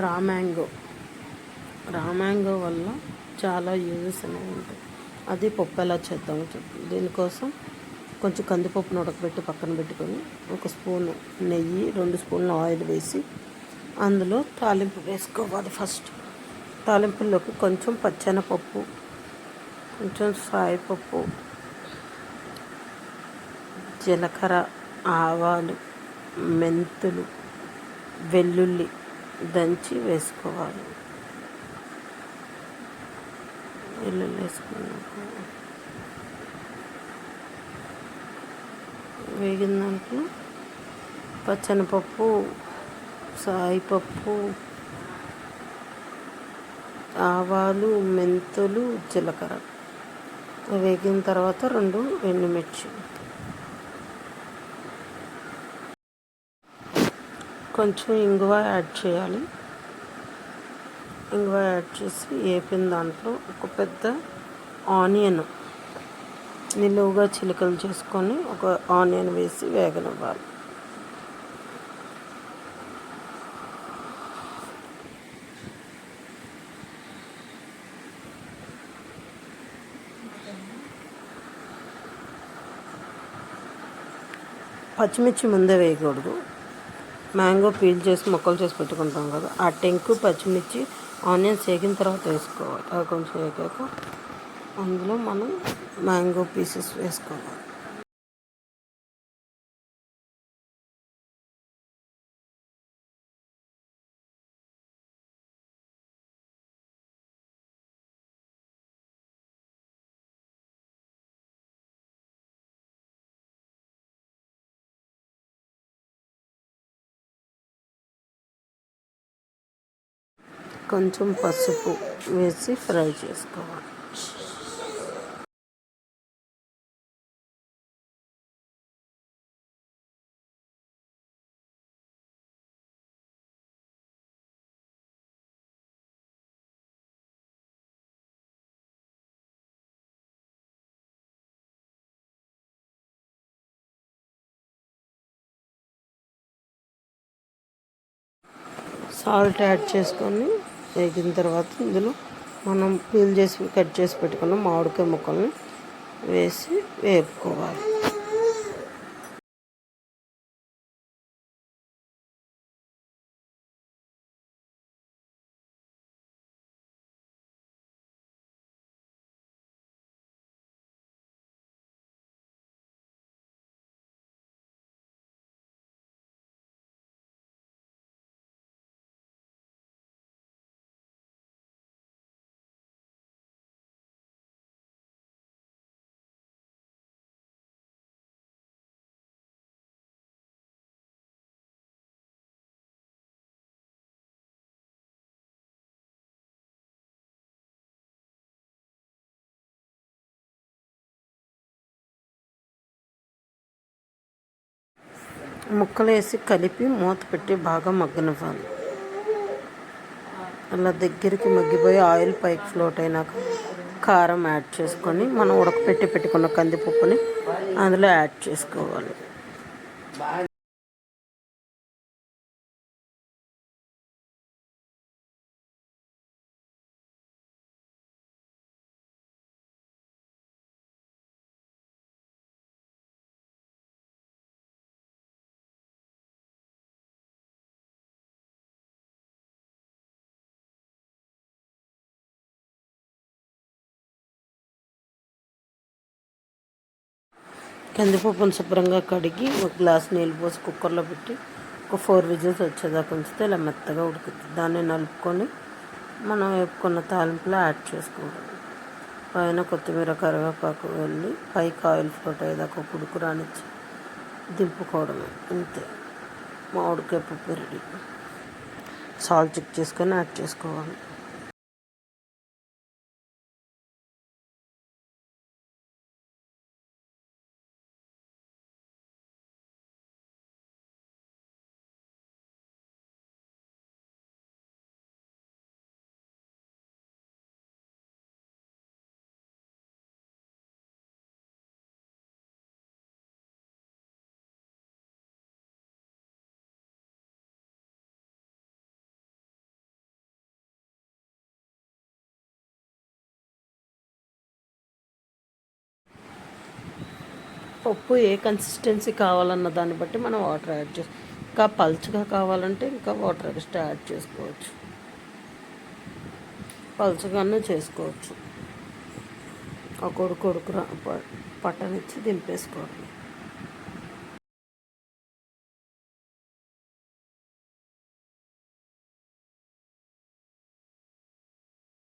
Raw mango వల్ల చాలా uses అనేవి ఉంటాయి. అది పప్పు ఎలా చేద్దామో చెప్పి దీనికోసం కొంచెం కందిపప్పును ఉడకబెట్టి పక్కన పెట్టుకొని 1 స్పూను నెయ్యి 2 స్పూన్లు ఆయిల్ వేసి అందులో తాలింపు వేసుకోవాలి. ఫస్ట్ తాలింపుల్లోకి కొంచెం పచ్చెనపప్పు, కొంచెం సాయిపప్పు, జీలకర్ర, ఆవాలు, మెంతులు, వెల్లుల్లి దంచి వేసుకోవాలి. వెల్లుల్లి వేసుకున్నాక వేగిన దాంట్లో పచ్చెనపప్పు, సాయిపప్పు, ఆవాలు, మెంతులు, జీలకర్ర వేగిన తర్వాత 2 ఎండుమిర్చి, కొంచెం ఇంగువ యాడ్ చేయాలి. ఇంగువ యాడ్ చేసి వేపిన దాంట్లో ఒక పెద్ద ఆనియన్ నిలువుగా చిలుకలు చేసుకొని ఒక ఆనియన్ వేసి వేగనివ్వాలి. పచ్చిమిర్చి ముందే వేయకూడదు. మ్యాంగో పీల్ చేసి ముక్కలు చేసి పెట్టుకుంటాం కదా, ఆ టెంకు పచ్చిమిర్చి ఆనియన్స్ వేగిన తర్వాత వేసుకోవాలి. అది కొంచెం వేగాక అందులో మనం మ్యాంగో పీసెస్ వేసుకోవాలి. కొంచెం పసుపు వేసి ఫ్రై చేసుకోవాలి. సాల్ట్ యాడ్ చేసుకొని వేగిన తర్వాత ఇందులో మనం పీల్ చేసి కట్ చేసి పెట్టుకున్న మామిడికాయ ముక్కల్ని వేసి వేపుకోవాలి. ముక్కలు వేసి కలిపి మూత పెట్టి బాగా మగ్గనివ్వాలి. అలా దగ్గరికి మగ్గిపోయి ఆయిల్ పైకి ఫ్లోట్ అయినాక కారం యాడ్ చేసుకొని మనం ఉడకపెట్టి పెట్టుకున్న కందిపప్పుని అందులో యాడ్ చేసుకోవాలి. కందిపప్పును శుభ్రంగా కడిగి ఒక గ్లాస్ నీళ్ళు పోసి కుక్కర్లో పెట్టి ఒక 4 విజిల్స్ వచ్చేదాకా ఉంచితే ఇలా మెత్తగా ఉడుకుతుంది. దాన్ని నలుపుకొని మనం వేపుకున్న తాలింపులో యాడ్ చేసుకోవాలి. పైన కొత్తిమీర, కరివేపాకు వెళ్ళి పైకి ఆయిల్ ఫ్లోట్ అయ్యేదాకా ఉడుకు రానిచ్చి దింపుకోవడమే. అంతే, మామిడికాయ పప్పు రెడీ. సాల్ట్ చెక్ చేసుకొని యాడ్ చేసుకోవాలి. పప్పు ఏ కన్సిస్టెన్సీ కావాలన్న దాన్ని బట్టి మనం వాటర్ యాడ్ చేసి, ఇంకా పల్చగా కావాలంటే ఇంకా వాటర్ ఎక్స్ట్రా యాడ్ చేసుకోవచ్చు, పల్చగానే చేసుకోవచ్చు. ఆ కొడుకు పట్టనిచ్చి దింపేసుకోవడం.